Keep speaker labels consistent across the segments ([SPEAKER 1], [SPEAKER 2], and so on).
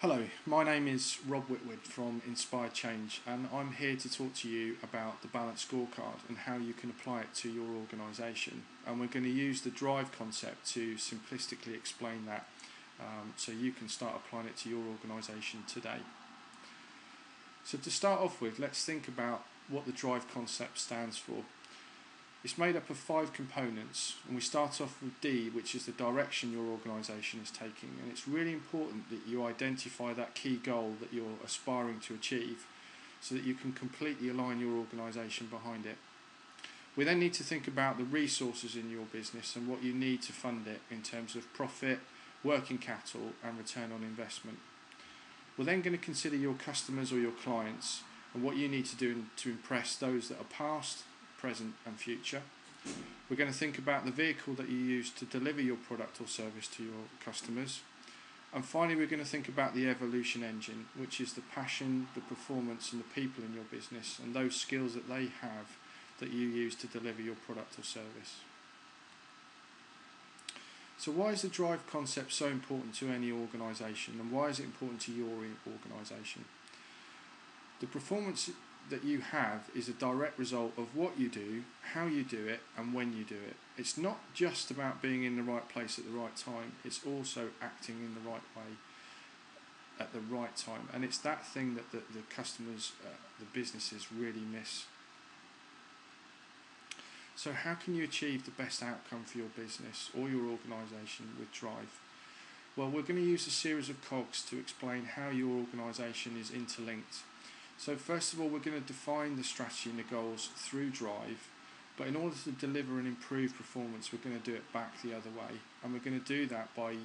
[SPEAKER 1] Hello, my name is Rob Whitwood from Inspired Change, and I'm here to talk to you about the Balanced Scorecard and how you can apply it to your organisation. And we're going to use the drive concept to simplistically explain that so you can start applying it to your organisation today. So to start off with, let's think about what the drive concept stands for. It's made up of 5 components, and we start off with D, which is the direction your organisation is taking, and it's really important that you identify that key goal that you're aspiring to achieve so that you can completely align your organisation behind it. We then need to think about the resources in your business and what you need to fund it in terms of profit, working capital and return on investment. We're then going to consider your customers or your clients and what you need to do to impress those that are past, present and future. We're going to think about the vehicle that you use to deliver your product or service to your customers. And finally, we're going to think about the evolution engine, which is the passion, the performance and the people in your business and those skills that they have that you use to deliver your product or service. So why is the drive concept so important to any organisation, and why is it important to your organisation? The performance that you have is a direct result of what you do, how you do it and when you do it. It's not just about being in the right place at the right time, it's also acting in the right way at the right time, and it's that thing that the customers, the businesses really miss. So how can you achieve the best outcome for your business or your organisation with drive? Well, we're going to use a series of cogs to explain how your organisation is interlinked. So first of all, we're going to define the strategy and the goals through drive, but in order to deliver an improved performance, we're going to do it back the other way, and we're going to do that by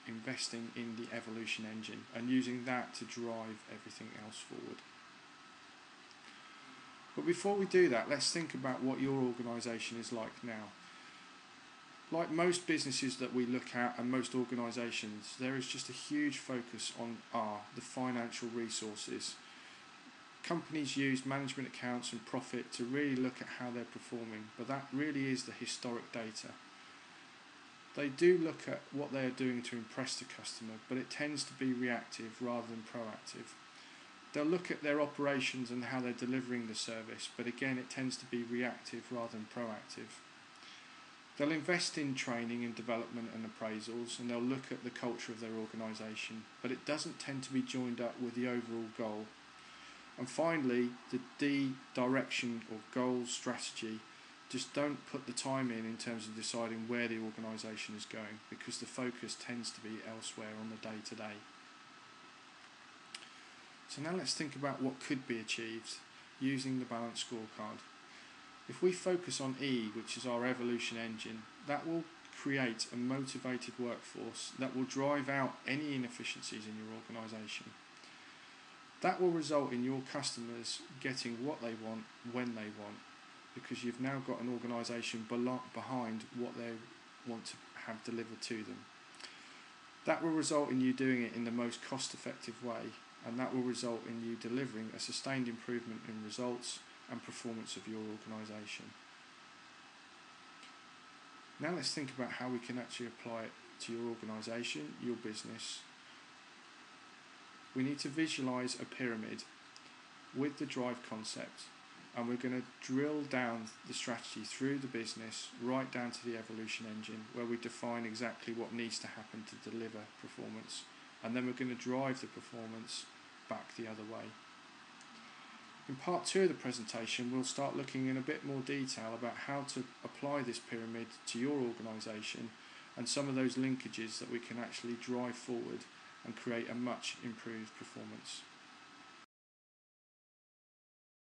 [SPEAKER 1] investing in the evolution engine and using that to drive everything else forward. But before we do that, let's think about what your organisation is like now. Like most businesses that we look at and most organisations, there is just a huge focus on the financial resources. Companies use management accounts and profit to really look at how they're performing, but that really is the historic data. They do look at what they are doing to impress the customer, but it tends to be reactive rather than proactive. They'll look at their operations and how they're delivering the service, but again it tends to be reactive rather than proactive. They'll invest in training and development and appraisals, and they'll look at the culture of their organisation, but it doesn't tend to be joined up with the overall goal. And finally, the D, direction or goals strategy, just don't put the time in terms of deciding where the organisation is going, because the focus tends to be elsewhere on the day-to-day. So now let's think about what could be achieved using the Balanced Scorecard. If we focus on E, which is our evolution engine, that will create a motivated workforce that will drive out any inefficiencies in your organisation. That will result in your customers getting what they want when they want, because you've now got an organisation behind what they want to have delivered to them. That will result in you doing it in the most cost-effective way, and that will result in you delivering a sustained improvement in results and performance of your organisation. Now let's think about how we can actually apply it to your organisation, your business. We need to visualise a pyramid with the drive concept, and we're going to drill down the strategy through the business right down to the evolution engine, where we define exactly what needs to happen to deliver performance, and then we're going to drive the performance back the other way. In part 2 of the presentation, we'll start looking in a bit more detail about how to apply this pyramid to your organisation and some of those linkages that we can actually drive forward and create a much improved performance.